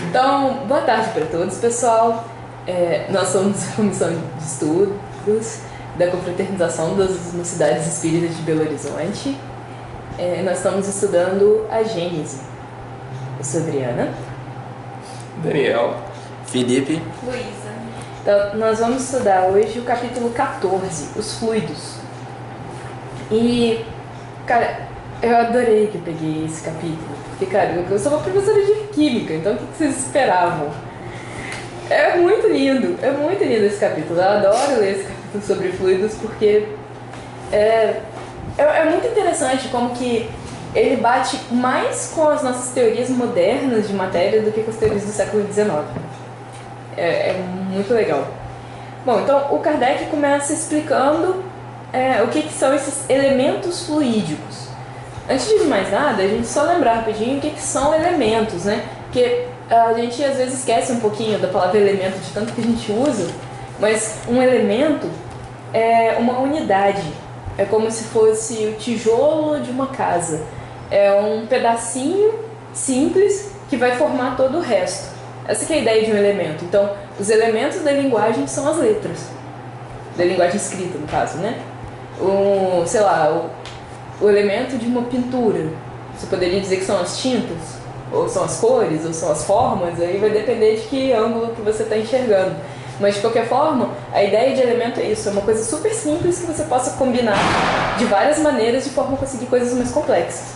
Então, boa tarde para todos, pessoal. Nós somos a Comissão de Estudos da Confraternização das Mocidades Espíritas de Belo Horizonte. Nós estamos estudando a Gênese. Eu sou Adriana. Daniel. Felipe. Luísa. Então, nós vamos estudar hoje o capítulo 14, os fluidos. E, cara, eu adorei que eu peguei esse capítulo. Porque, cara, eu sou uma professora de química, então o que vocês esperavam? É muito lindo esse capítulo. Eu adoro ler esse capítulo sobre fluidos porque é muito interessante como que ele bate mais com as nossas teorias modernas de matéria do que com as teorias do século XIX. É muito legal. Bom, então o Kardec começa explicando o que são esses elementos fluídicos. Antes de mais nada, a gente só lembrar rapidinho o que são elementos, né? Porque a gente às vezes esquece um pouquinho da palavra elemento de tanto que a gente usa, mas um elemento é uma unidade. É como se fosse o tijolo de uma casa. É um pedacinho simples que vai formar todo o resto. Essa que é a ideia de um elemento. Então, os elementos da linguagem são as letras. Da linguagem escrita, no caso, né? O elemento de uma pintura. Você poderia dizer que são as tintas, ou são as cores, ou são as formas, aí vai depender de que ângulo que você está enxergando. Mas de qualquer forma, a ideia de elemento é isso, é uma coisa super simples que você possa combinar de várias maneiras de forma a conseguir coisas mais complexas.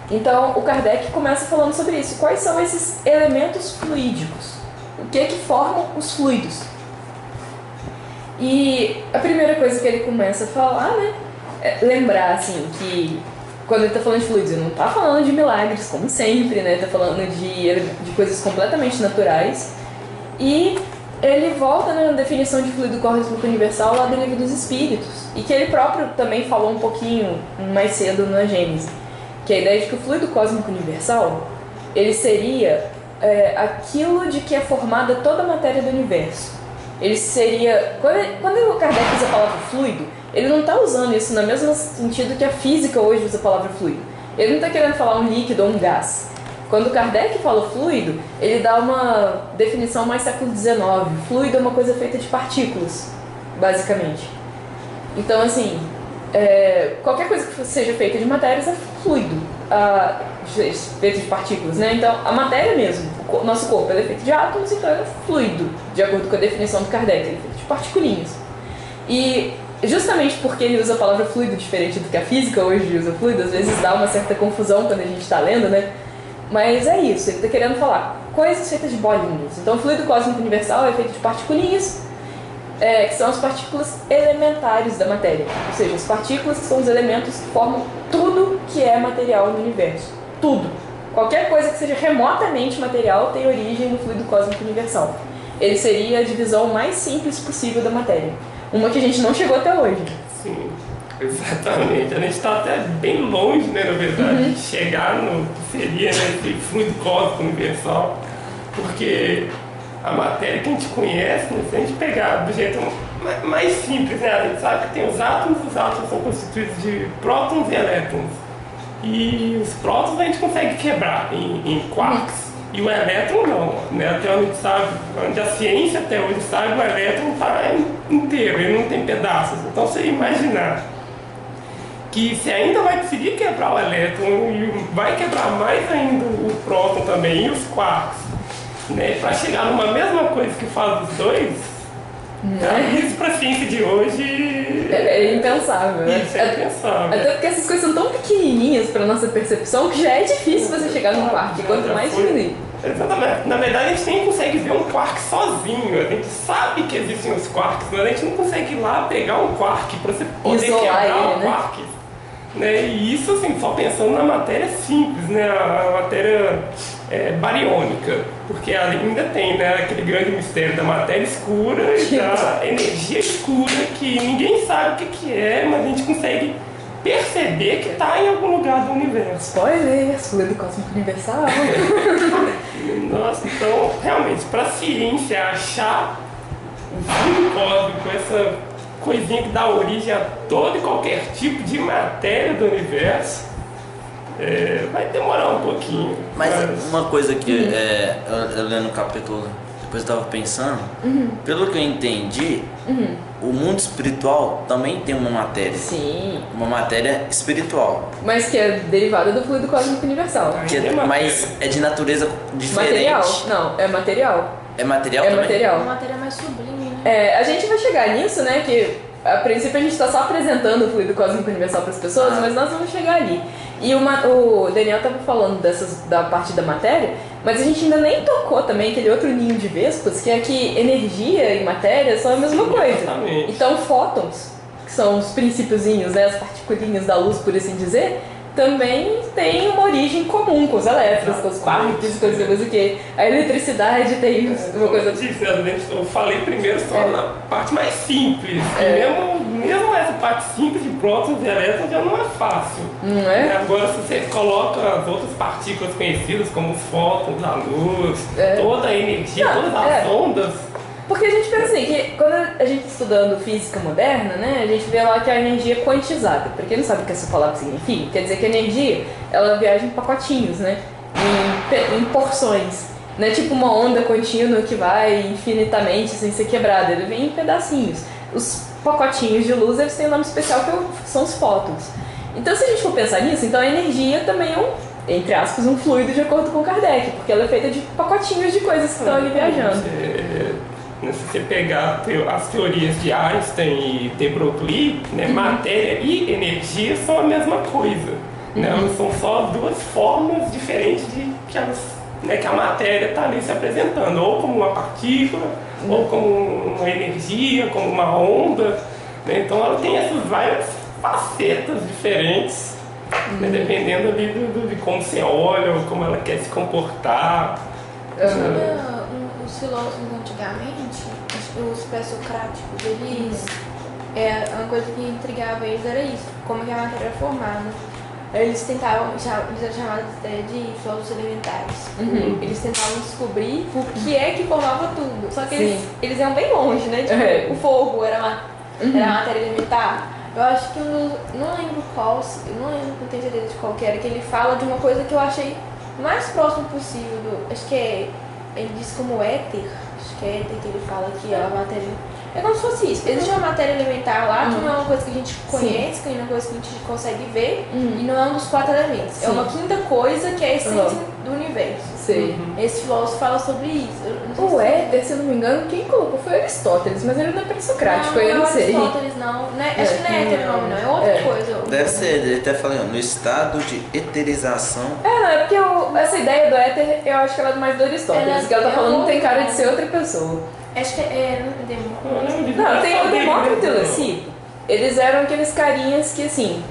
Então, o Kardec começa falando sobre isso. Quais são esses elementos fluídicos? O que formam os fluidos? E a primeira coisa que ele começa a falar, né, lembrar, assim, que quando ele está falando de fluidos, ele não está falando de milagres, como sempre, né? Está falando de coisas completamente naturais. E ele volta na definição de fluido cósmico universal lá do Livro dos Espíritos. E que ele próprio também falou um pouquinho mais cedo na Gênese. Que é a ideia de que o fluido cósmico universal, ele seria aquilo de que é formada toda a matéria do universo. Ele seria... Quando o Kardec usa a palavra fluido, ele não está usando isso no mesmo sentido que a física hoje usa a palavra fluido. Ele não está querendo falar um líquido ou um gás. Quando o Kardec fala fluido, ele dá uma definição mais século XIX. Fluido é uma coisa feita de partículas, basicamente. Então, assim, qualquer coisa que seja feita de matérias é fluido, feita de partículas, né? Então, a matéria mesmo, o nosso corpo, é feito de átomos, então é fluido, de acordo com a definição do Kardec, ele é feito de partículinhas. E justamente porque ele usa a palavra fluido diferente do que a física hoje usa fluido, às vezes dá uma certa confusão quando a gente está lendo, né? Mas é isso, ele está querendo falar coisas feitas de bolinhas. Então o fluido cósmico universal é feito de partículinhas, que são as partículas elementares da matéria. Ou seja, as partículas que são os elementos que formam tudo que é material no universo. Tudo. Qualquer coisa que seja remotamente material tem origem no fluido cósmico universal. Ele seria a divisão mais simples possível da matéria. Uma que a gente não chegou até hoje. Sim, exatamente. A gente está até bem longe, né, na verdade, de chegar no que seria, né, esse fluido cósmico universal. Porque a matéria que a gente conhece, né, se a gente pegar do jeito mais simples, né, a gente sabe que tem os átomos são constituídos de prótons e elétrons. E os prótons a gente consegue quebrar em quarks. E o elétron não, né? Até onde a gente sabe, onde a ciência até hoje sabe, o elétron está inteiro, ele não tem pedaços. Então você imaginar que você ainda vai conseguir quebrar o elétron e vai quebrar mais ainda o próton também e os quarks, né? Para chegar numa mesma coisa que faz os dois, isso para a ciência de hoje é impensável, né? Isso é impensável. Até porque essas coisas são tão pequenininhas para nossa percepção que já é difícil você chegar num quark, quanto mais diminuir. Exatamente. Na verdade, a gente nem consegue ver um quark sozinho. A gente sabe que existem os quarks, mas a gente não consegue ir lá pegar um quark para você poder isolar quebrar ele, o quark. Né? E isso, assim, só pensando na matéria simples, né? A matéria bariônica, porque ainda tem, né, aquele grande mistério da matéria escura e da energia escura que ninguém sabe o que é, mas a gente consegue perceber que está em algum lugar do universo. Spoiler, fluido cósmico universal. Nossa, então, realmente, para a ciência achar o fluido cósmico, essa coisinha que dá origem a todo e qualquer tipo de matéria do universo, vai demorar um pouquinho. Mas uma coisa que eu lendo o capítulo, depois eu tava pensando, pelo que eu entendi, o mundo espiritual também tem uma matéria. Sim. Uma matéria espiritual. Mas que é derivada do fluido cósmico universal. Mas é de natureza diferente. Material? Não, é material. É material É também? material. É uma matéria mais sublime, né? A gente vai chegar nisso, né? Que a princípio a gente está só apresentando o fluido cósmico universal para as pessoas, mas nós vamos chegar ali. E o Daniel estava falando da parte da matéria, mas a gente ainda nem tocou também aquele outro ninho de vespas, que é que energia e matéria são a mesma coisa. Exatamente. Então fótons, que são os princípiozinhos, né, as particulinhas da luz, por assim dizer, também tem uma origem comum com os elétrons, com os quarks, com as coisas que a eletricidade tem uma coisa... Eu falei primeiro só na parte mais simples. Mesmo essa parte simples de prótons e elétrons já não é fácil. Não é? Agora, se você coloca as outras partículas conhecidas, como os fótons, a luz, toda a energia, todas as ondas... Porque a gente pensa assim, que quando a gente estudando física moderna, né, a gente vê lá que a energia é quantizada. Pra quem não sabe o que essa palavra significa, quer dizer que a energia, ela viaja em pacotinhos, né, em porções. Não é tipo uma onda contínua que vai infinitamente sem ser quebrada, ele vem em pedacinhos. Os pacotinhos de luz, eles têm um nome especial que são os fótons. Então, se a gente for pensar nisso, então a energia também é entre aspas, um fluido de acordo com Kardec, porque ela é feita de pacotinhos de coisas que estão ali viajando. Se você pegar as teorias de Einstein e de Broglie, né, matéria e energia são a mesma coisa. Né? Elas são só duas formas diferentes de que a matéria está ali se apresentando, ou como uma partícula, ou como uma energia, como uma onda. Né? Então ela tem essas várias facetas diferentes, né, dependendo ali de como você olha, ou como ela quer se comportar. Os filósofos antigamente, os pré-socráticos, eles... uma coisa que intrigava eles era isso, como que a matéria era formada. Eles tentavam, eles eram chamados de filósofos elementares. Eles tentavam descobrir o que é que formava tudo. Só que eles iam bem longe, né? Tipo, o fogo era matéria elementar. Eu acho que não lembro qual, não tenho certeza de qual que era, que ele fala de uma coisa que eu achei o mais próximo possível acho que ele diz como éter, acho que é éter que ele fala que a matéria... É como se fosse isso. Existe uma matéria elementar lá que não é uma coisa que a gente conhece, que não é uma coisa que a gente consegue ver, e não é um dos 4 elementos. Sim. É uma quinta coisa que é a essência do universo. Sim. Esse filósofo fala sobre isso. O éter, se eu não me engano, quem colocou foi Aristóteles, mas ele não é pré-socrático, eu não sei. Aristóteles não. Acho que não é éter o nome, não. É outra coisa. Deve ser, ele até falando, no estado de eterização. Não, é porque essa ideia do éter, eu acho que ela é mais do Aristóteles, que ela tá falando não tem cara de ser outra pessoa. Acho que Não, tem o Demócrito e o Leucipo. Eles eram aqueles carinhas que, assim...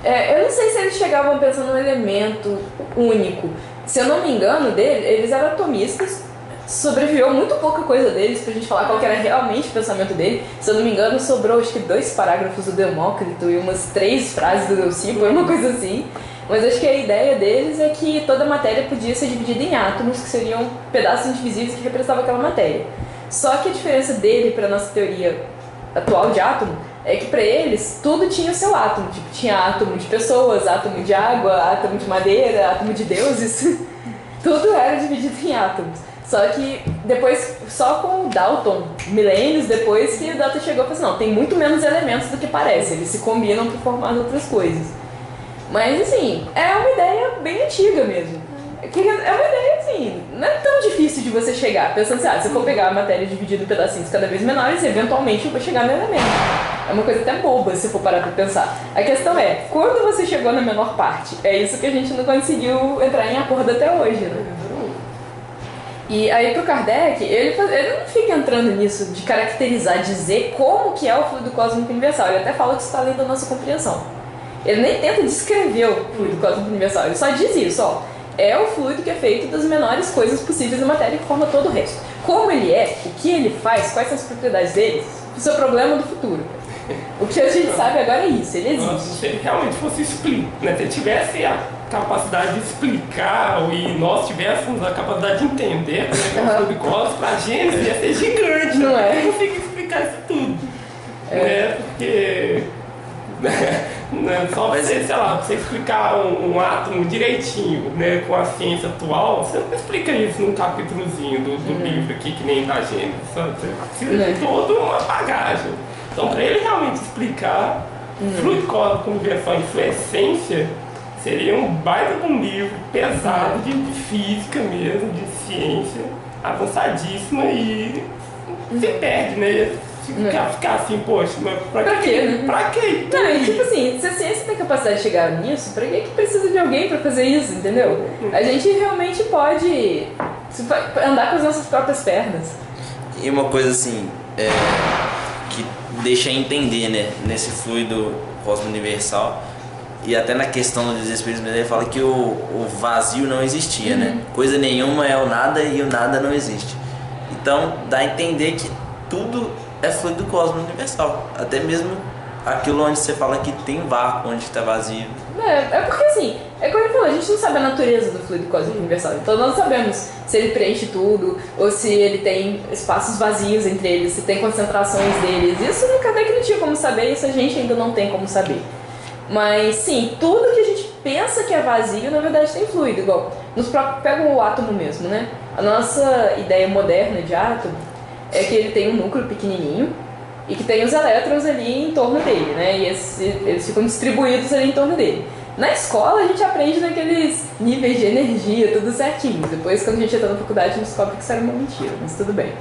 eu não sei se eles chegavam pensando num elemento único. Se eu não me engano, eles eram atomistas. Sobreviveu muito pouca coisa deles pra gente falar qual que era realmente o pensamento dele. Se eu não me engano, sobrou acho que 2 parágrafos do Demócrito e umas 3 frases do Leucipo, uma coisa assim. Mas acho que a ideia deles é que toda a matéria podia ser dividida em átomos, que seriam pedaços indivisíveis que representavam aquela matéria. Só que a diferença dele para nossa teoria atual de átomo é que para eles tudo tinha o seu átomo. Tipo, tinha átomo de pessoas, átomo de água, átomo de madeira, átomo de deuses. Tudo era dividido em átomos. Só que depois, só com o Dalton, milênios depois, que o Dalton chegou e falou assim, não, tem muito menos elementos do que parece. Eles se combinam para formar outras coisas. Mas assim, é uma ideia bem antiga mesmo. É uma ideia assim, não é tão difícil de você chegar. Pensando assim, se eu for pegar a matéria dividida em pedacinhos cada vez menores, eventualmente eu vou chegar no elemento. É uma coisa até boba se eu for parar pra pensar. A questão é, quando você chegou na menor parte? É isso que a gente não conseguiu entrar em acordo até hoje, né? E aí pro Kardec, ele não fica entrando nisso de caracterizar, dizer como que é o fluido cósmico universal. Ele até fala que isso está além da nossa compreensão. Ele nem tenta descrever o fluido cósmico universal, ele só diz isso, ó. É o fluido que é feito das menores coisas possíveis na matéria que forma todo o resto. Como ele é, o que ele faz, quais são as propriedades dele, isso é o problema do futuro. O que a gente sabe agora é isso, ele existe. Se ele realmente fosse explicar, né? Se ele tivesse a capacidade de explicar e nós tivéssemos a capacidade de entender como é o fluido cósmico, pra gente ia ser gigante. Não é? Eu não consigo explicar isso tudo. Né? Porque... Né? Só pra você, sei lá, pra você explicar um átomo direitinho, né, com a ciência atual, você não explica isso num capítulozinho do livro aqui, que nem da Gênesis. Você precisa de toda uma bagagem. Então, para ele realmente explicar fluido cósmico universal em sua essência, seria um baita de um livro pesado de física mesmo, de ciência avançadíssima, e se perde, né? Ficar assim, poxa, mas pra quê? Né? Pra quê? Não, e tipo assim, se a ciência tem capacidade de chegar nisso, pra que precisa de alguém pra fazer isso, entendeu? A gente realmente pode andar com as nossas próprias pernas. E uma coisa assim, que deixa entender, né, nesse fluido cósmico universal, e até na questão dos espíritos, ele fala que o vazio não existia, né? Coisa nenhuma é o nada e o nada não existe. Então dá a entender que tudo é fluido cósmico universal. Até mesmo aquilo onde você fala que tem vácuo, onde está vazio. É porque assim, é como ele falou, a gente não sabe a natureza do fluido cósmico universal. Então nós não sabemos se ele preenche tudo, ou se ele tem espaços vazios entre eles, se tem concentrações deles. Isso no Kardec não tinha como saber, isso a gente ainda não tem como saber. Mas sim, tudo que a gente pensa que é vazio, na verdade tem fluido. Igual, pega o átomo mesmo, né? A nossa ideia moderna de átomo é que ele tem um núcleo pequenininho e que tem os elétrons ali em torno dele, né? E eles ficam distribuídos ali em torno dele. Na escola a gente aprende naqueles níveis de energia, tudo certinho. Depois, quando a gente entra na faculdade, a gente descobre que isso era uma mentira, mas tudo bem.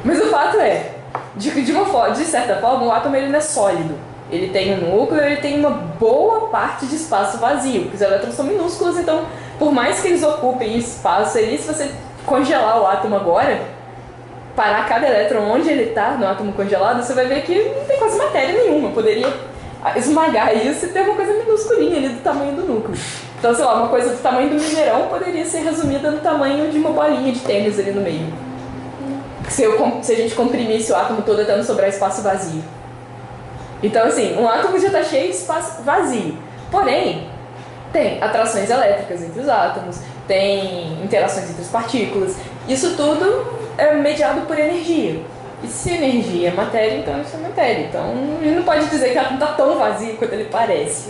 Mas o fato é, de certa forma, o átomo ele não é sólido. Ele tem um núcleo, ele tem uma boa parte de espaço vazio, porque os elétrons são minúsculos, então, por mais que eles ocupem espaço ali, se você congelar o átomo agora, parar cada elétron onde ele está, no átomo congelado, você vai ver que não tem quase matéria nenhuma. Poderia esmagar isso e ter uma coisa minúsculinha ali do tamanho do núcleo. Então, sei lá, uma coisa do tamanho do mineirão poderia ser resumida no tamanho de uma bolinha de tênis ali no meio. Se a gente comprimisse o átomo todo até não sobrar espaço vazio. Então, assim, um átomo já está cheio de espaço vazio. Porém, tem atrações elétricas entre os átomos, tem interações entre as partículas. Isso tudo é mediado por energia. E se energia é matéria, então isso é matéria. Então, a gente não pode dizer que o átomo está tão vazio quanto ele parece.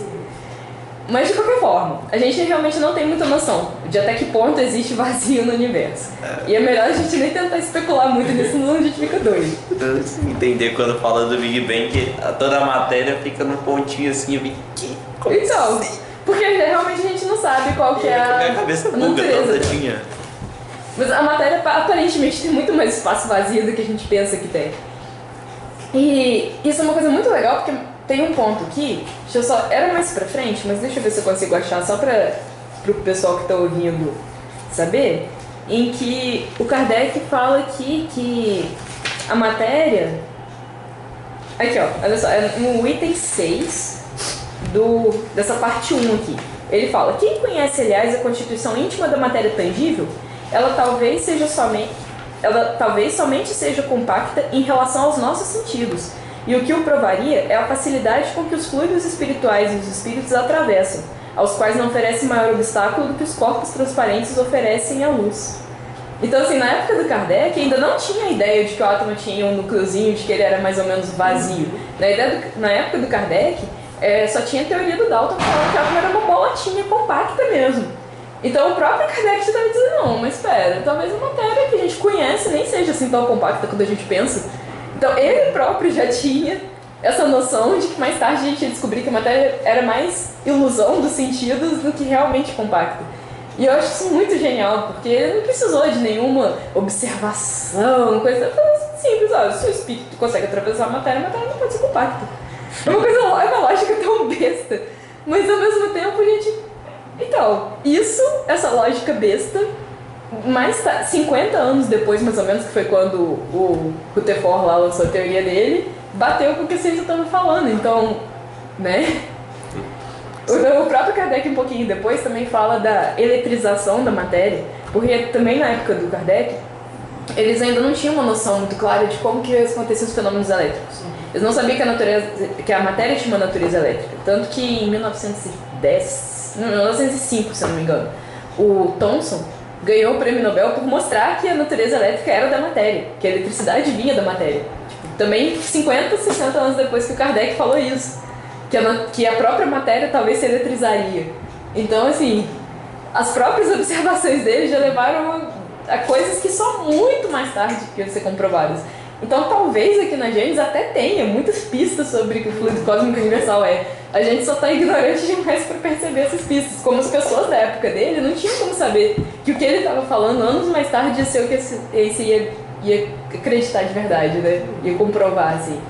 Mas, de qualquer forma, a gente realmente não tem muita noção de até que ponto existe vazio no universo. E é melhor a gente nem tentar especular muito nisso, senão a gente fica doido. Entender quando fala do Big Bang, que toda a matéria fica num pontinho assim, eu vi, como então, assim? Porque realmente a gente não sabe qual que é a minha cabeça buga natureza. todinha. Mas a matéria aparentemente tem muito mais espaço vazio do que a gente pensa que tem. E isso é uma coisa muito legal, porque tem um ponto aqui, era mais pra frente, mas deixa eu ver se eu consigo achar só pro pessoal que tá ouvindo saber, em que o Kardec fala aqui que a matéria... Aqui, ó, olha só, é no item 6 dessa parte 1 aqui. Ele fala, quem conhece, aliás, a constituição íntima da matéria tangível, ela talvez somente seja compacta em relação aos nossos sentidos. E o que o provaria é a facilidade com que os fluidos espirituais e os espíritos atravessam, aos quais não oferece maior obstáculo do que os corpos transparentes oferecem à luz. Então, assim, na época do Kardec, ainda não tinha a ideia de que o átomo tinha um núcleozinho, de que ele era mais ou menos vazio. Na época do Kardec, só tinha a teoria do Dalton falando que o átomo era uma bolotinha compacta mesmo. Então o próprio Kardec estava dizendo, não, mas espera, talvez a matéria que a gente conhece nem seja assim tão compacta quando a gente pensa. Então ele próprio já tinha essa noção de que mais tarde a gente ia descobrir que a matéria era mais ilusão dos sentidos do que realmente compacta. E eu acho isso muito genial, porque ele não precisou de nenhuma observação, coisa simples, se o espírito consegue atravessar a matéria não pode ser compacta. É uma lógica tão besta, mas ao mesmo tempo a gente... Então, essa lógica besta, 50 anos depois, mais ou menos, que foi quando o Rutherford lá lançou a teoria dele, bateu com o que a ciência estava falando. Então, né? O próprio Kardec, um pouquinho depois, também fala da eletrização da matéria, porque também na época do Kardec, eles ainda não tinham uma noção muito clara de como que aconteciam os fenômenos elétricos. Eles não sabiam que a matéria tinha uma natureza elétrica. Tanto que em 1905, se eu não me engano, o Thomson ganhou o prêmio Nobel por mostrar que a natureza elétrica era da matéria, que a eletricidade vinha da matéria. Também 50, 60 anos depois que o Kardec falou isso. que a própria matéria talvez se eletrizaria. Então, assim, as próprias observações dele já levaram a coisas que só muito mais tarde que iam ser comprovadas. Então, talvez aqui na Gênesis até tenha muitas pistas sobre o que o fluido cósmico universal é. A gente só está ignorante demais para perceber essas pistas. Como as pessoas da época dele não tinham como saber que o que ele estava falando anos mais tarde ia ser o que esse ia acreditar de verdade, né? Ia comprovar, assim.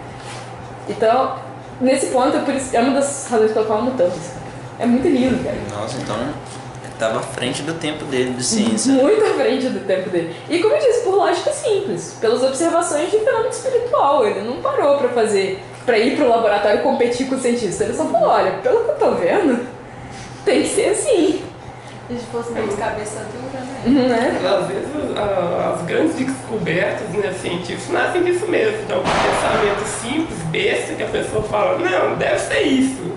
Então, nesse ponto, é uma das razões pela qual eu amo tanto. É muito lindo, cara. Nossa, então estava à frente do tempo dele, de ciência. Muito à frente do tempo dele. E como eu disse, por lógica simples, pelas observações de fenômeno espiritual. Ele não parou pra ir pro laboratório e competir com o cientista. Ele só falou, olha, pelo que eu tô vendo, tem que ser assim. Se fosse meio de cabeça dura, né? Às vezes as grandes descobertas, né, científicos nascem disso mesmo. Então, um pensamento simples, besta, que a pessoa fala, não, deve ser isso.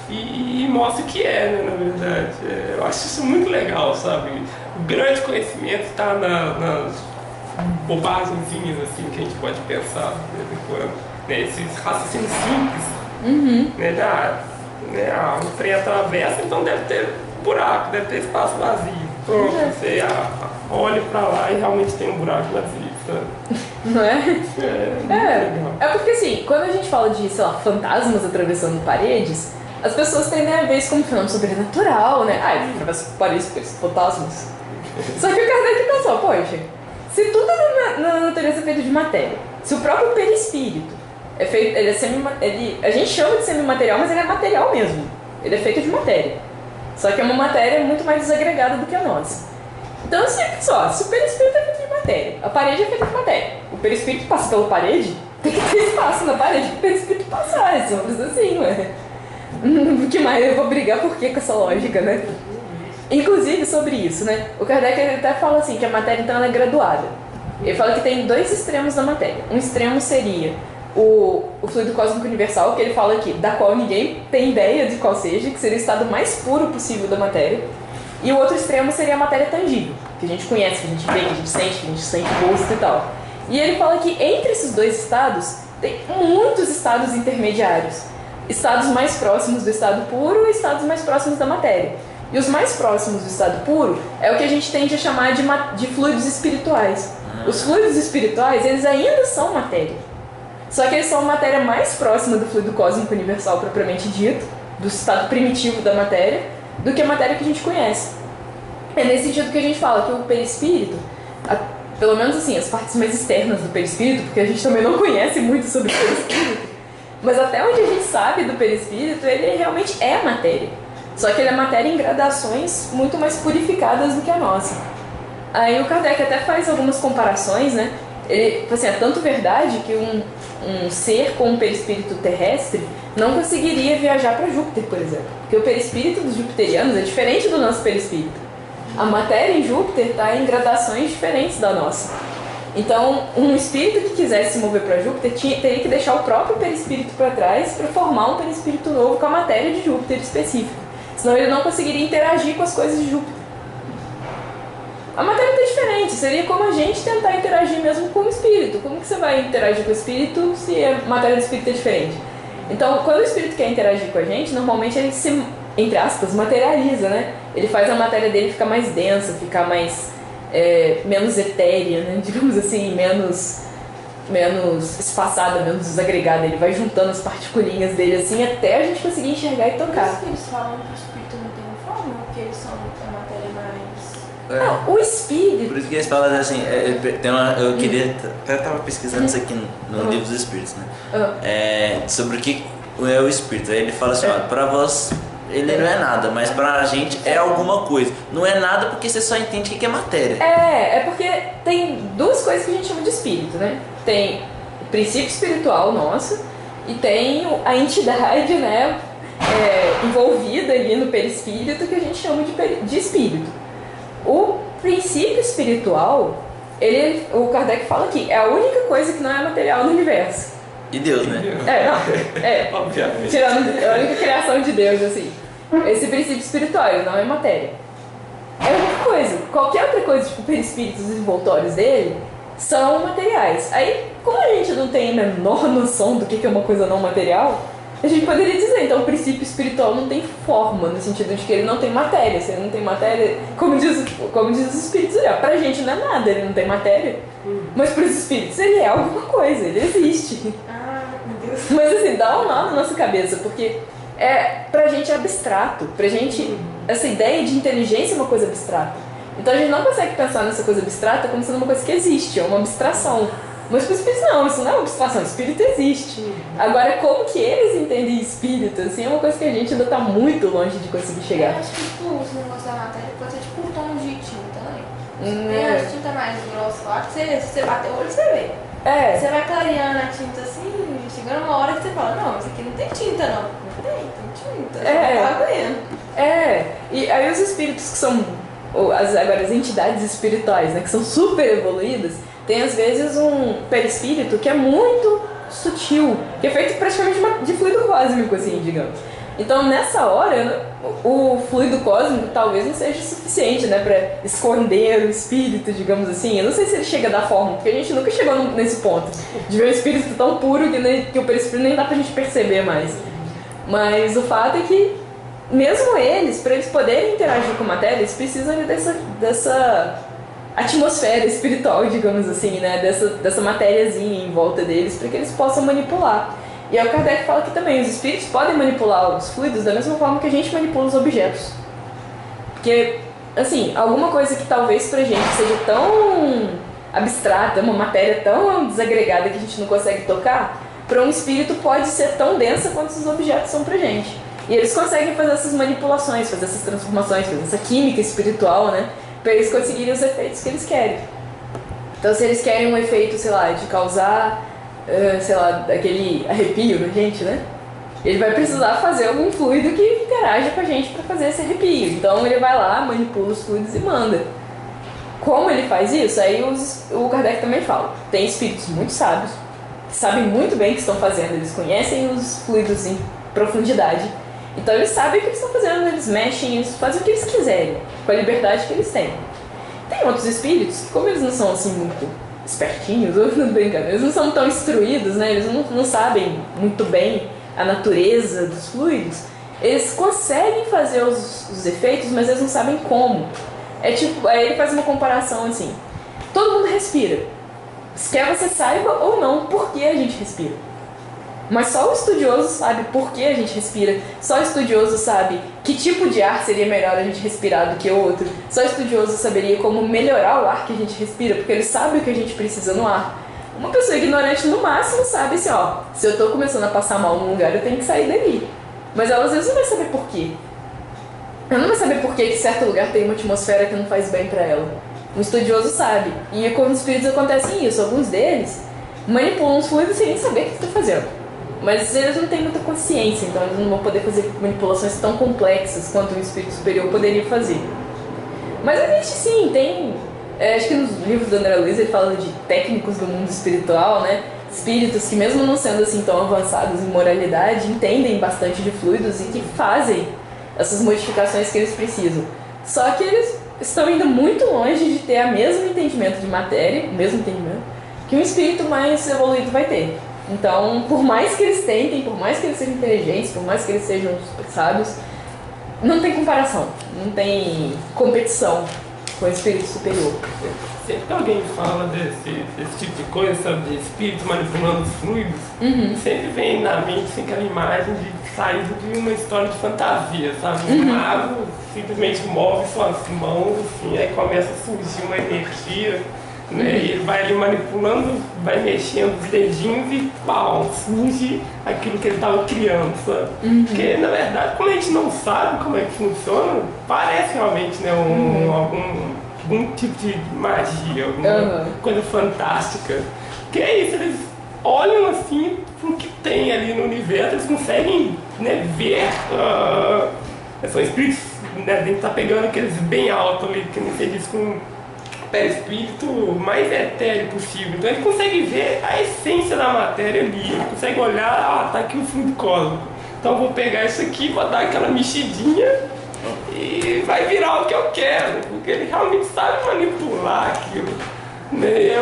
E mostra o que é, né, na verdade. Eu acho isso muito legal, sabe? O grande conhecimento está nas bobagenzinhas assim, que a gente pode pensar de vez em quando. Né, esses raciocínios simples. Né, o trem atravessa, então deve ter buraco, deve ter espaço vazio. Pronto, você olha pra lá e realmente tem um buraco vazio, sabe? Não é? Legal. É porque assim, quando a gente fala de, sei lá, fantasmas atravessando paredes, as pessoas tendem a ver isso como um fenômeno sobrenatural, né? Ah, ele atravessa paredes porque são fantasmas. Só que o Kardec pensou, poxa, se tudo na natureza é feito de matéria, se o próprio perispírito é feito, a gente chama de semimaterial, mas ele é material mesmo. Ele é feito de matéria. Só que é uma matéria muito mais desagregada do que a nossa. Então, assim, só, se o perispírito é feito de matéria, a parede é feita de matéria, o perispírito passa pela parede, tem que ter espaço na parede para o perispírito passar, é simples assim, ué. O que mais? Eu vou brigar por quê com essa lógica, né? Inclusive, sobre isso, né? O Kardec até fala assim, que a matéria, então, ela é graduada. Ele fala que tem dois extremos da matéria. Um extremo seria o fluido cósmico universal, que ele fala aqui, da qual ninguém tem ideia de qual seja, que seria o estado mais puro possível da matéria. E o outro extremo seria a matéria tangível, que a gente conhece, que a gente vê, que a gente sente gosto e tal. E ele fala que entre esses dois estados, tem muitos estados intermediários. Estados mais próximos do estado puro e estados mais próximos da matéria. E os mais próximos do estado puro é o que a gente tende a chamar de fluidos espirituais. Os fluidos espirituais, eles ainda são matéria. Só que eles são a matéria mais próxima do fluido cósmico universal propriamente dito, do estado primitivo da matéria, do que a matéria que a gente conhece. É nesse sentido que a gente fala que o perispírito, pelo menos assim, as partes mais externas do perispírito, porque a gente também não conhece muito sobre o perispírito, mas até onde a gente sabe do perispírito, ele realmente é matéria. Só que ele é matéria em gradações muito mais purificadas do que a nossa. Aí o Kardec até faz algumas comparações, né? Ele, assim, é tanto verdade que um ser com um perispírito terrestre não conseguiria viajar para Júpiter, por exemplo. Porque o perispírito dos jupiterianos é diferente do nosso perispírito. A matéria em Júpiter está em gradações diferentes da nossa. Então, um espírito que quisesse se mover para Júpiter teria que deixar o próprio perispírito para trás para formar um perispírito novo com a matéria de Júpiter específica. Senão ele não conseguiria interagir com as coisas de Júpiter. A matéria está diferente, seria como a gente tentar interagir mesmo com o espírito. Como que você vai interagir com o espírito se a matéria do espírito é diferente? Então, quando o espírito quer interagir com a gente, normalmente ele se, entre aspas, materializa, né? Ele faz a matéria dele ficar mais densa, ficar mais... menos etérea, né? Digamos assim, menos espaçada, menos desagregada. Ele vai juntando as particulinhas dele assim até a gente conseguir enxergar e tocar. Por isso que eles falam que o espírito não tem forma, porque eles são a matéria mais... Não, o espírito... Por isso que eles falam assim, eu queria... Até estava pesquisando isso aqui no livro dos espíritos, né? Sobre o que é o espírito. Aí ele fala assim, ó, pra vós... Ele não é nada, mas pra gente é alguma coisa. Não é nada porque você só entende o que é matéria. É porque tem duas coisas que a gente chama de espírito, né? Tem o princípio espiritual nosso e tem a entidade, né, envolvida ali no perispírito que a gente chama de espírito. O princípio espiritual, o Kardec fala aqui, é a única coisa que não é material no universo. E Deus, né? Obviamente. Tirando a única criação de Deus, assim. Esse princípio espiritual, ele não é matéria. É a única coisa. Qualquer outra coisa, tipo perispíritos envoltórios dele, são materiais. Aí, como a gente não tem a menor noção do que é uma coisa não material, a gente poderia dizer, então o princípio espiritual não tem forma, no sentido de que ele não tem matéria. Se ele não tem matéria, como diz os espíritos, pra gente não é nada, ele não tem matéria. Mas para os espíritos ele é alguma coisa, ele existe. Meu Deus. Mas assim, dá um nó na nossa cabeça, porque pra gente é abstrato. Pra gente, essa ideia de inteligência é uma coisa abstrata. Então a gente não consegue pensar nessa coisa abstrata como sendo uma coisa que existe, é uma abstração. Mas para os espíritos não, isso não é uma abstração, o espírito existe. Agora, como que eles entendem espírito, assim, é uma coisa que a gente ainda está muito longe de conseguir chegar. Eu acho que tipo, esse negócio da matéria pode ser tipo um tom de tinta, né? Tem a tinta mais grossa lá, que você bater o olho e você vê. Você vai clareando a tinta assim, chegando uma hora que você fala, não, isso aqui não tem tinta não. Não tem tinta, você tá vendo. E aí os espíritos que são, agora as entidades espirituais, né, que são super evoluídas, tem às vezes um perispírito que é muito sutil, que é feito praticamente de fluido cósmico, assim, digamos. Então nessa hora, o fluido cósmico talvez não seja suficiente, né, pra esconder o espírito, digamos assim. Eu não sei se ele chega da forma, porque a gente nunca chegou nesse ponto de ver um espírito tão puro que o perispírito nem dá pra gente perceber mais. Mas o fato é que mesmo eles, para eles poderem interagir com a matéria, eles precisam dessa atmosfera espiritual, digamos assim, né? Dessa matériazinha em volta deles, para que eles possam manipular. E aí o Kardec fala que também os espíritos podem manipular os fluidos da mesma forma que a gente manipula os objetos. Porque, assim, alguma coisa que talvez pra gente seja tão abstrata, uma matéria tão desagregada que a gente não consegue tocar, para um espírito pode ser tão densa quanto os objetos são pra gente. E eles conseguem fazer essas manipulações, fazer essas transformações, fazer essa química espiritual, né? Para eles conseguirem os efeitos que eles querem. Então, se eles querem um efeito, sei lá, de causar, sei lá, aquele arrepio na gente, né? Ele vai precisar fazer algum fluido que interaja com a gente para fazer esse arrepio. Então, ele vai lá, manipula os fluidos e manda. Como ele faz isso? Aí o Kardec também fala. Tem espíritos muito sábios, que sabem muito bem o que estão fazendo. Eles conhecem os fluidos em profundidade. Então eles sabem o que eles estão fazendo, eles mexem, eles fazem o que eles quiserem, com a liberdade que eles têm. Tem outros espíritos, como eles não são assim muito espertinhos, ou não brincando, eles não são tão instruídos, né? Eles não sabem muito bem a natureza dos fluidos, eles conseguem fazer os efeitos, mas eles não sabem como. É tipo, aí ele faz uma comparação assim, todo mundo respira, quer você saiba ou não por que a gente respira. Mas só o estudioso sabe por que a gente respira. Só o estudioso sabe que tipo de ar seria melhor a gente respirar do que o outro. Só o estudioso saberia como melhorar o ar que a gente respira, porque ele sabe o que a gente precisa no ar. Uma pessoa ignorante no máximo sabe assim, ó, se eu tô começando a passar mal num lugar, eu tenho que sair dali. Mas ela às vezes não vai saber por quê. Ela não vai saber por que certo lugar tem uma atmosfera que não faz bem pra ela. Um estudioso sabe. E com os espíritos acontece isso. Alguns deles manipulam os fluidos sem nem saber o que estão fazendo. Mas eles não têm muita consciência, então eles não vão poder fazer manipulações tão complexas quanto um espírito superior poderia fazer. Mas existe sim, tem... acho que nos livros do André Luiz ele fala de técnicos do mundo espiritual, né? Espíritos que mesmo não sendo assim tão avançados em moralidade, entendem bastante de fluidos e que fazem essas modificações que eles precisam. Só que eles estão indo muito longe de ter o mesmo entendimento de matéria, o mesmo entendimento, que um espírito mais evoluído vai ter. Então, por mais que eles tentem, por mais que eles sejam inteligentes, por mais que eles sejam sábios, não tem comparação, não tem competição com o espírito superior. Sempre que alguém fala desse tipo de coisa, sabe, de espírito manipulando os fluidos, sempre vem na mente assim, aquela imagem de sair de uma história de fantasia, sabe? Um mago simplesmente move suas mãos, assim, aí começa a surgir uma energia, né? E ele vai ali manipulando, vai mexendo os dedinhos e pau, surge aquilo que ele estava criando, sabe? Porque na verdade, como a gente não sabe como é que funciona, parece realmente, né, algum tipo de magia, alguma coisa fantástica. Que é isso, eles olham assim pro que tem ali no universo, eles conseguem, né, ver. São espíritos, né, a gente tá pegando aqueles bem altos ali, que nem você diz, com perispírito mais etéreo possível. Então ele consegue ver a essência da matéria ali, ele consegue olhar, tá aqui o fluido cósmico. Então eu vou pegar isso aqui, vou dar aquela mexidinha e vai virar o que eu quero, porque ele realmente sabe manipular aquilo. Né?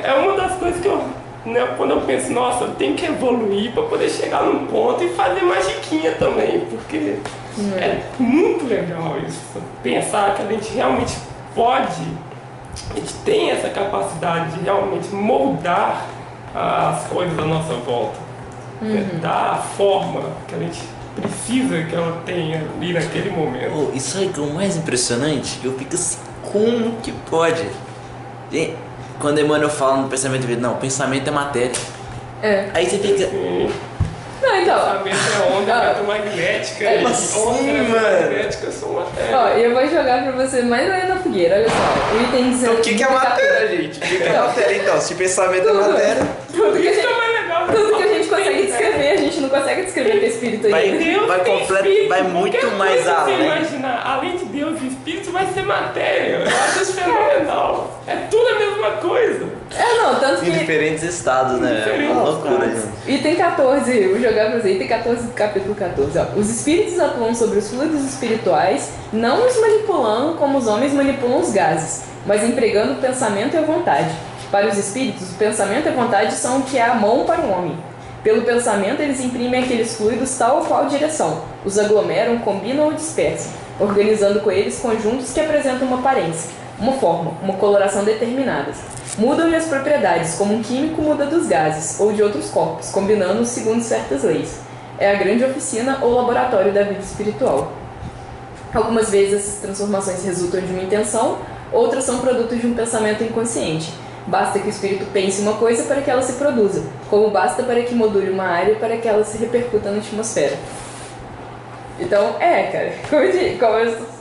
É uma das coisas que eu né, quando eu penso, nossa, eu tenho que evoluir para poder chegar num ponto e fazer magiquinha também, porque é muito legal isso. Pensar que a gente realmente pode, a gente tem essa capacidade de realmente moldar as coisas à nossa volta, né, dar a forma que a gente precisa que ela tenha ali naquele momento. Oh, isso aí que é o mais impressionante, eu fico assim, como que pode? E quando Emmanuel fala no pensamento de vida, não, pensamento é matéria. Aí você fica... Sim. Não, então. Pensamento é onda eletromagnética. Como assim, Ondas mano? eletromagnéticas são matéria. Ó, eu vou jogar pra você mais lenha na fogueira, olha só. O item 19. Então o que é matéria, gente? O que é matéria, então? Se pensamento é matéria... Tudo que a Isso gente, é mais legal. tudo que a gente consegue descrever, a gente não consegue descrever com espírito Vai- ainda. Deus vai tem completo- espírito, vai muito qualquer mais coisa que você além. imaginar, além de Deus e espírito, vai ser matéria. Eu acho isso fenomenal. É tudo a mesma coisa. Não, tanto Em que. diferentes estados, né? É Diferentes uma loucura, estados. gente. Item 14, vou jogar pra você. Item 14 do capítulo 14. Ó. Os espíritos atuam sobre os fluidos espirituais, não os manipulando como os homens manipulam os gases, mas empregando o pensamento e a vontade. Para os espíritos, o pensamento e a vontade são o que é a mão para o homem. Pelo pensamento, eles imprimem aqueles fluidos tal ou qual direção, os aglomeram, combinam ou dispersam, organizando com eles conjuntos que apresentam uma aparência, uma forma, uma coloração determinadas. Mudam-lhe as propriedades, como um químico muda dos gases ou de outros corpos, combinando-os segundo certas leis. É a grande oficina ou laboratório da vida espiritual. Algumas vezes essas transformações resultam de uma intenção, outras são produtos de um pensamento inconsciente. Basta que o espírito pense uma coisa para que ela se produza, como basta para que module uma área para que ela se repercuta na atmosfera. Então, cara, como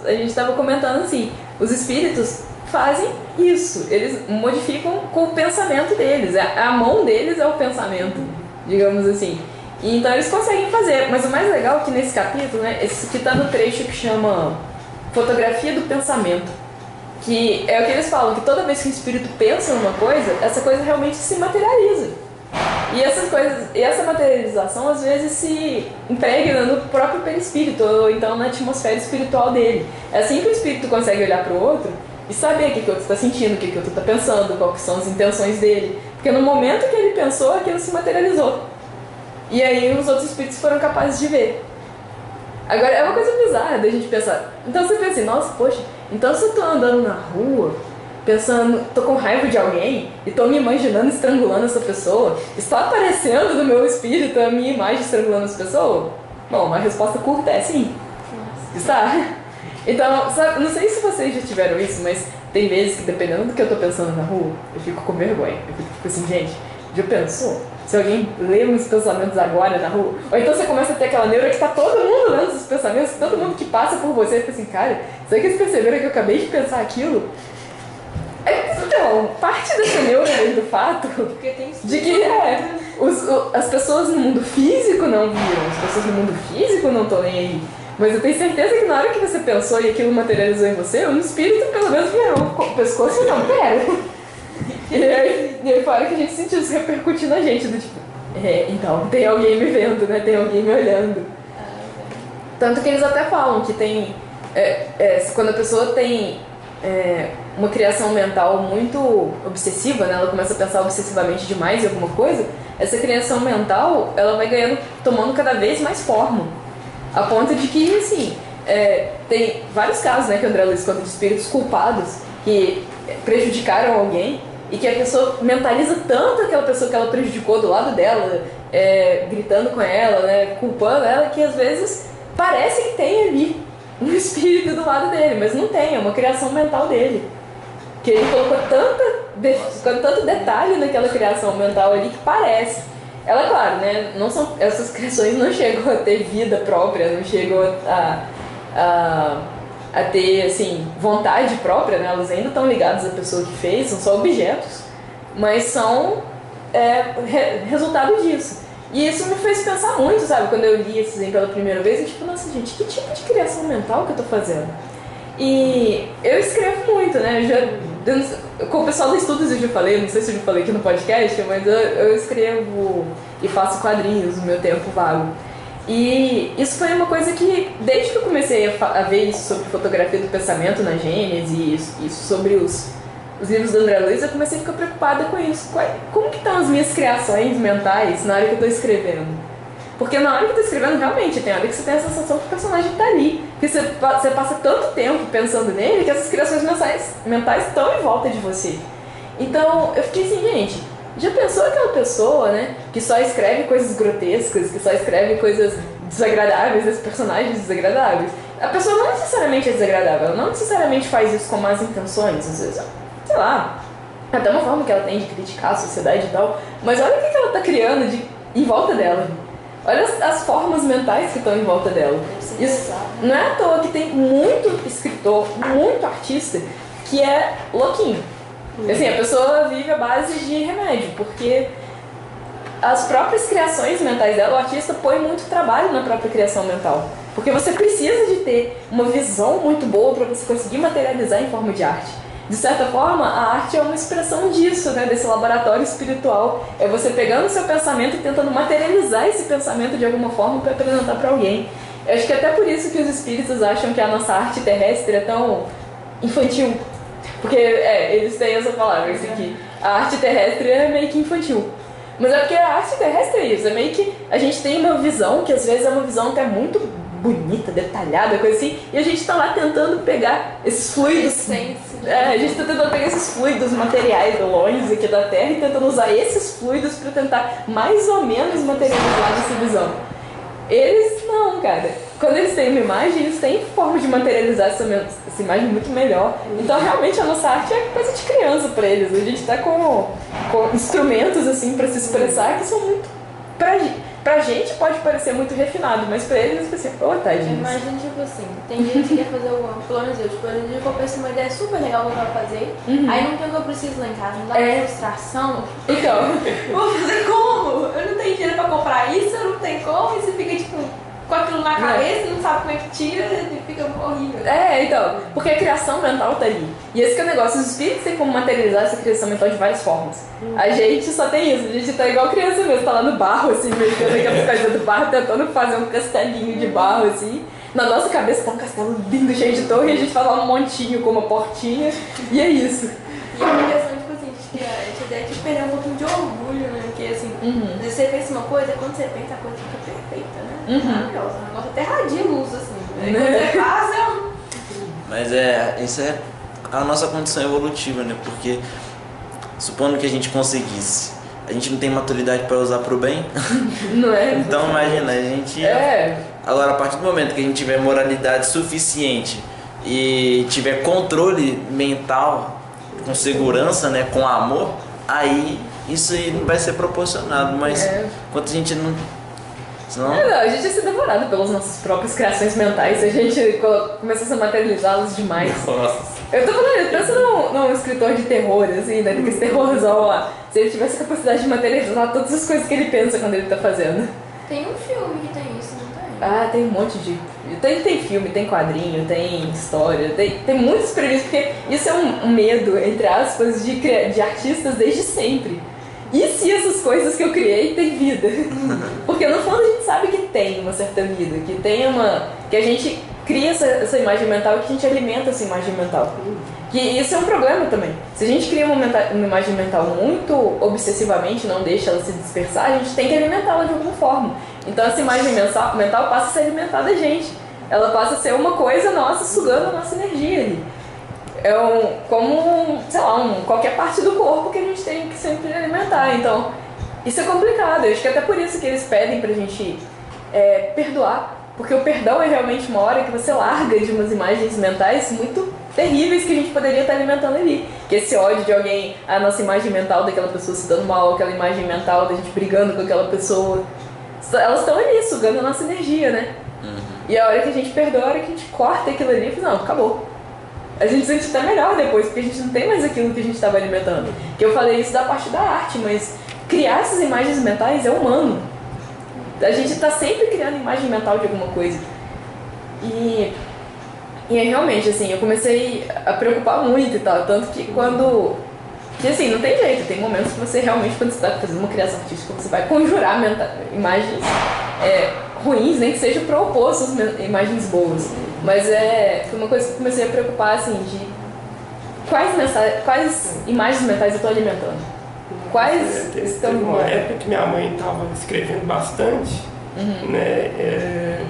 a gente estava comentando assim, os espíritos fazem isso, eles modificam com o pensamento deles, a mão deles é o pensamento, digamos assim. E então eles conseguem fazer, mas o mais legal é que nesse capítulo, né, esse que está no trecho que chama Fotografia do Pensamento, que é o que eles falam, que toda vez que o espírito pensa numa coisa, essa coisa realmente se materializa. E essas coisas, e essa materialização às vezes se impregna no próprio perispírito, ou então na atmosfera espiritual dele. É assim que o espírito consegue olhar para o outro e saber o que o outro está sentindo, o que o outro está pensando, quais são as intenções dele. Porque no momento que ele pensou, aquilo se materializou. E aí os outros espíritos foram capazes de ver. Agora, é uma coisa bizarra da gente pensar. Então você pensa assim, nossa, poxa, então se eu tô andando na rua, pensando, tô com raiva de alguém e tô me imaginando estrangulando essa pessoa, está aparecendo no meu espírito a minha imagem estrangulando essa pessoa? Bom, a resposta curta é sim. Nossa. Está. Então, sabe, não sei se vocês já tiveram isso, mas tem vezes que dependendo do que eu tô pensando na rua, eu fico com vergonha. Eu fico assim, gente, já pensou? Se alguém lê meus pensamentos agora na rua, ou então você começa a ter aquela neura que tá todo mundo lendo seus pensamentos, todo mundo que passa por você fica assim, cara, será que eles perceberam que eu acabei de pensar aquilo? Então, parte dessa neura vem do fato Porque tem de que as pessoas no mundo físico não viram, as pessoas no mundo físico não estão nem aí. Mas eu tenho certeza que na hora que você pensou e aquilo materializou em você, o espírito pelo menos virou o pescoço e não, pera. E aí foi a hora que a gente sentiu isso repercutir na gente, do tipo, então, tem alguém me vendo, né? Tem alguém me olhando. Tanto que eles até falam que tem, quando a pessoa tem uma criação mental muito obsessiva, né? Ela começa a pensar obsessivamente demais em alguma coisa, essa criação mental, ela vai ganhando, tomando cada vez mais forma. A ponto de que, assim, tem vários casos, né, que o André Luiz conta de espíritos culpados que prejudicaram alguém e que a pessoa mentaliza tanto aquela pessoa que ela prejudicou do lado dela, gritando com ela, né, culpando ela, que às vezes parece que tem ali um espírito do lado dele, mas não tem, é uma criação mental dele. Que ele colocou tanto detalhe naquela criação mental ali que parece. Ela, claro, né, essas criações não chegam a ter vida própria, não chegam a ter, assim, vontade própria, né? Elas ainda estão ligadas à pessoa que fez, são só objetos, mas são resultado disso. E isso me fez pensar muito, sabe? Quando eu li esse exemplo pela primeira vez, eu tipo, nossa, gente, que tipo de criação mental que eu tô fazendo? E eu escrevo muito, né? Com o pessoal do Estudos eu já falei, não sei se eu já falei aqui no podcast, mas eu escrevo e faço quadrinhos no meu tempo vago. E isso foi uma coisa que, desde que eu comecei a ver isso sobre fotografia do pensamento na Gênesis, isso sobre os livros do André Luiz, eu comecei a ficar preocupada com isso. Como que estão as minhas criações mentais na hora que eu tô escrevendo? Porque na hora que eu tô escrevendo, realmente, tem hora que você tem a sensação que o personagem tá ali. Que você passa tanto tempo pensando nele que essas criações mentais estão em volta de você. Então, eu fiquei assim, gente, já pensou aquela pessoa, né, que só escreve coisas grotescas, que só escreve coisas desagradáveis, esses personagens desagradáveis? A pessoa não necessariamente é desagradável, ela não necessariamente faz isso com más intenções, às vezes, sei lá, até uma forma que ela tem de criticar a sociedade e tal, mas olha o que ela tá criando em volta dela. Olha as formas mentais que estão em volta dela. Isso, não é à toa que tem muito escritor, muito artista que é louquinho. Assim, a pessoa vive à base de remédio, porque as próprias criações mentais dela, o artista põe muito trabalho na própria criação mental. Porque você precisa de ter uma visão muito boa para você conseguir materializar em forma de arte. De certa forma, a arte é uma expressão disso, né? Desse laboratório espiritual. É você pegando o seu pensamento e tentando materializar esse pensamento de alguma forma para apresentar para alguém. Eu acho que até por isso que os espíritos acham que a nossa arte terrestre é tão infantil. Porque, eles têm essa palavra, assim, que a arte terrestre é meio que infantil. Mas é porque a arte terrestre é isso, é meio que a gente tem uma visão, que às vezes é uma visão até muito bonita, detalhada, coisa assim, e a gente tá lá tentando pegar esses fluidos. A gente tá tentando pegar esses fluidos materiais do longe aqui da Terra e tentando usar esses fluidos pra tentar mais ou menos materializar essa visão. Eles não, cara. Quando eles têm uma imagem, eles têm forma de materializar essa imagem muito melhor. Então, realmente, a nossa arte é coisa de criança pra eles. A gente tá com instrumentos, assim, pra se expressar que são muito... Pra gente pode parecer muito refinado, mas pra eles, assim, tadinho. Imagina, tipo assim, tem gente que quer fazer pelo menos eu, tipo, eu penso uma ideia super legal que eu quero fazer, aí não tem o que eu preciso lá em casa, não dá frustração. Então, vou fazer como? Eu não tenho dinheiro pra comprar isso, eu não tenho como, e você fica, tipo, com aquilo na cabeça, não sabe como é que tira, e fica horrível. Então, porque a criação mental tá ali. E esse que é o negócio, os espíritos têm como materializar essa criação mental de várias formas. A gente só tem isso, a gente tá igual criança mesmo, tá lá no barro, assim, mexendo aquelas coisas do barro, tentando fazer um castelinho de barro, assim. Na nossa cabeça tá um castelo lindo, cheio de torre, e a gente faz lá um montinho com uma portinha, e é isso. E é uma questão, tipo assim, de que a gente deve perder um pouquinho de orgulho, né? Porque, assim, você pensa uma coisa, quando você pensa, a coisa fica perfeita, né? Maravilhosa. Um negócio até radioso, assim. Aí quando você faz, Mas isso é a nossa condição evolutiva, né? Porque, supondo que a gente conseguisse, a gente não tem maturidade para usar pro bem. Não é? Então, imagina, a gente... Agora, a partir do momento que a gente tiver moralidade suficiente e tiver controle mental, com segurança, né? Com amor, aí isso aí não vai ser proporcionado. Mas, enquanto a gente não... Senão... a gente ia ser devorado pelas nossas próprias criações mentais se a gente começasse a materializá-las demais. Nossa. Eu tô falando, pensa num escritor de terror, assim, né? Daquele terrorzão lá. Se ele tivesse a capacidade de materializar todas as coisas que ele pensa quando ele tá fazendo. tem um filme que tem isso, não tem? Ah, tem um monte de... Tem filme, tem quadrinho, tem história, tem muitos previstos, porque isso é um medo, entre aspas, de artistas desde sempre. E se essas coisas que eu criei têm vida? Porque no fundo a gente sabe que tem uma certa vida, que tem que a gente cria essa imagem mental e que a gente alimenta essa imagem mental. Que isso é um problema também. Se a gente cria uma imagem mental muito obsessivamente, não deixa ela se dispersar, a gente tem que alimentá-la de alguma forma. Então essa imagem mental passa a ser alimentada da gente. Ela passa a ser uma coisa nossa, sugando a nossa energia ali. Como, sei lá, qualquer parte do corpo que a gente tem que sempre alimentar. Então, isso é complicado. Eu acho que até por isso que eles pedem pra gente perdoar. Porque o perdão é realmente uma hora que você larga de umas imagens mentais muito terríveis que a gente poderia estar alimentando ali. Que esse ódio de alguém, a nossa imagem mental daquela pessoa se dando mal, aquela imagem mental da gente brigando com aquela pessoa, elas estão ali, sugando a nossa energia, né? E a hora que a gente perdoa, a hora que a gente corta aquilo ali, não, acabou. A gente se sente até melhor depois, porque a gente não tem mais aquilo que a gente estava alimentando. Que eu falei isso da parte da arte, mas criar essas imagens mentais é humano. A gente está sempre criando imagem mental de alguma coisa. E é realmente, assim, eu comecei a preocupar muito e tal. Tanto que que assim, não tem jeito. Tem momentos que você realmente, quando você está fazendo uma criação artística, você vai conjurar imagens ruins, nem que seja para opor essas imagens boas. Mas foi uma coisa que eu comecei a preocupar, assim, de quais imagens mentais eu estou alimentando? Quais estão Teve no uma ar? época que minha mãe estava escrevendo bastante, né?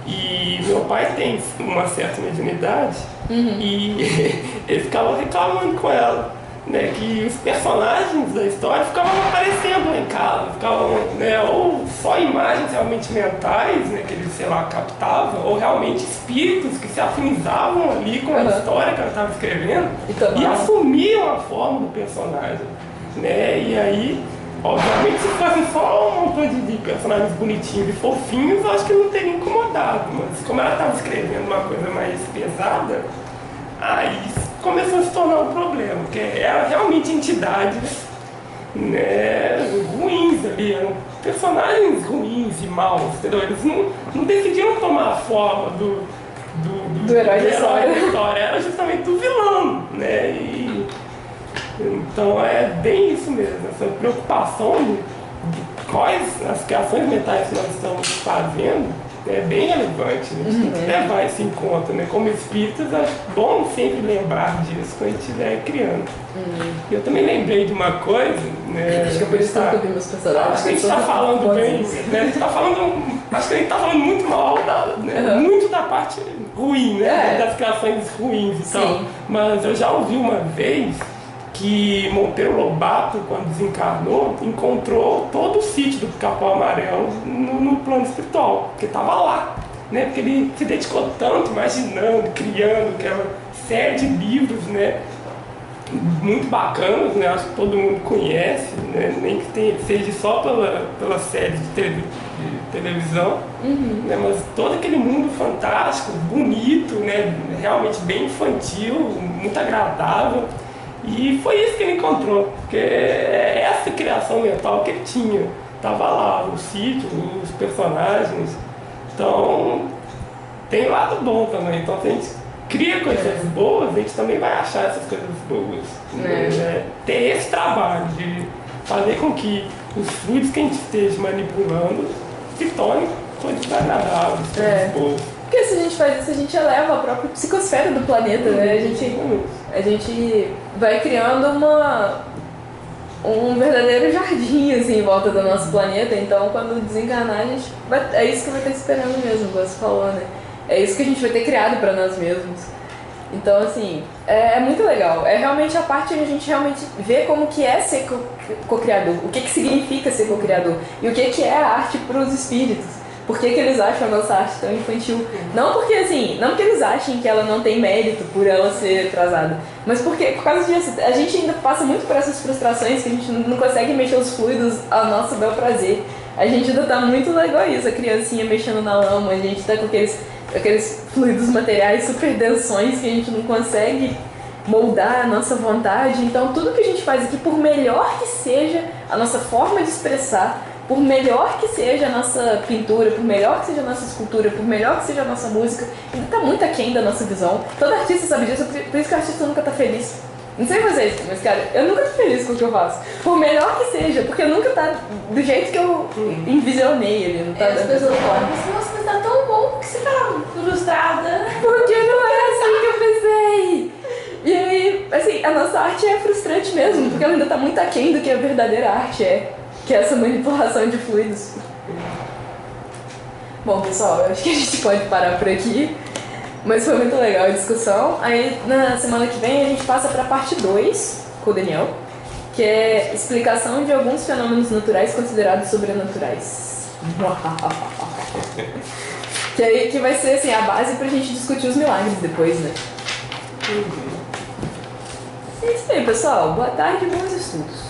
E meu pai tem uma certa mediunidade e ele ficava reclamando com ela, né? Que os personagens da história ficavam aparecendo lá em casa, ficavam, né? Ou só imagens realmente mentais, né? Que ele, sei lá, captava, ou realmente espíritos que se afinizavam ali com a história que ela estava escrevendo e assumiam a forma do personagem, né? E aí, obviamente, se fosse só um montão de personagens bonitinhos e fofinhos, eu acho que não teria incomodado. Mas como ela estava escrevendo uma coisa mais pesada, aí começou a se tornar um problema, porque eram realmente entidades, né, ruins ali, eram personagens ruins e maus, entendeu? Eles não decidiam tomar a forma do herói da história, era justamente do vilão, né? Então é bem isso mesmo, essa preocupação de quais as criações mentais que nós estamos fazendo é bem relevante, né? A gente tem que levar isso em conta, né? Como espíritas, é bom sempre lembrar disso quando a gente estiver criando. Eu também lembrei de uma coisa, né? Acho que é por isso que eu vi meus personagens. Acho que a gente está falando bem, né? A gente tá falando, acho que a gente está falando muito mal, muito da parte ruim, né? Das criações ruins e tal. Mas eu já ouvi uma vez que Monteiro Lobato, quando desencarnou, encontrou todo o sítio do Pica-Pau Amarelo no plano espiritual, porque estava lá, né? Porque ele se dedicou tanto, imaginando, criando aquela série de livros, né? Muito bacanas, né? Acho que todo mundo conhece, né? Nem que seja só pela série de televisão, né? Mas todo aquele mundo fantástico, bonito, né? Realmente bem infantil, muito agradável. E foi isso que ele encontrou, porque essa criação mental que ele tinha, estava lá, o sítio, os personagens. Então, tem lado bom também. Então, se a gente cria coisas boas, a gente também vai achar essas coisas boas. Né? Ter esse trabalho de fazer com que os fluidos que a gente esteja manipulando se tornem coisas agradáveis, coisas boas. Porque se a gente faz isso, a gente eleva a própria psicosfera do planeta, né? A gente vai criando um verdadeiro jardim assim, em volta do nosso planeta. Então, quando desencarnar, a gente é isso que vai estar esperando mesmo, como você falou, né? É isso que a gente vai ter criado para nós mesmos. Então, assim, é muito legal. É realmente a parte onde a gente realmente vê como que é ser co-criador, o que significa ser co-criador e o que é a arte para os espíritos. Por que eles acham a nossa arte tão infantil? Não porque eles achem que ela não tem mérito por ela ser atrasada, mas porque, por causa disso, a gente ainda passa muito por essas frustrações que a gente não consegue mexer os fluidos ao nosso bel prazer. A gente ainda tá muito legal isso, a criancinha mexendo na lama, a gente tá com aqueles fluidos materiais super densões que a gente não consegue moldar a nossa vontade. Então tudo que a gente faz aqui, por melhor que seja a nossa forma de expressar, por melhor que seja a nossa pintura, por melhor que seja a nossa escultura, por melhor que seja a nossa música, ainda tá muito aquém da nossa visão. Todo artista sabe disso, por isso que o artista nunca tá feliz. Não sei vocês, mas cara, eu nunca tô feliz com o que eu faço. Por melhor que seja, porque nunca tá do jeito que eu envisionei ele, não tá As pessoas falam, nossa, mas tá tão bom que você tá frustrada. Porque não é assim que eu pensei. E aí, assim, a nossa arte é frustrante mesmo, porque ela ainda tá muito aquém do que a verdadeira arte é. Que é essa manipulação de fluidos. Bom, pessoal, eu acho que a gente pode parar por aqui. Mas foi muito legal a discussão. Aí, na semana que vem, a gente passa para a parte 2, com o Daniel, que é explicação de alguns fenômenos naturais considerados sobrenaturais. que vai ser, assim, a base pra gente discutir os milagres depois, né? É isso aí, pessoal. Boa tarde e bons estudos.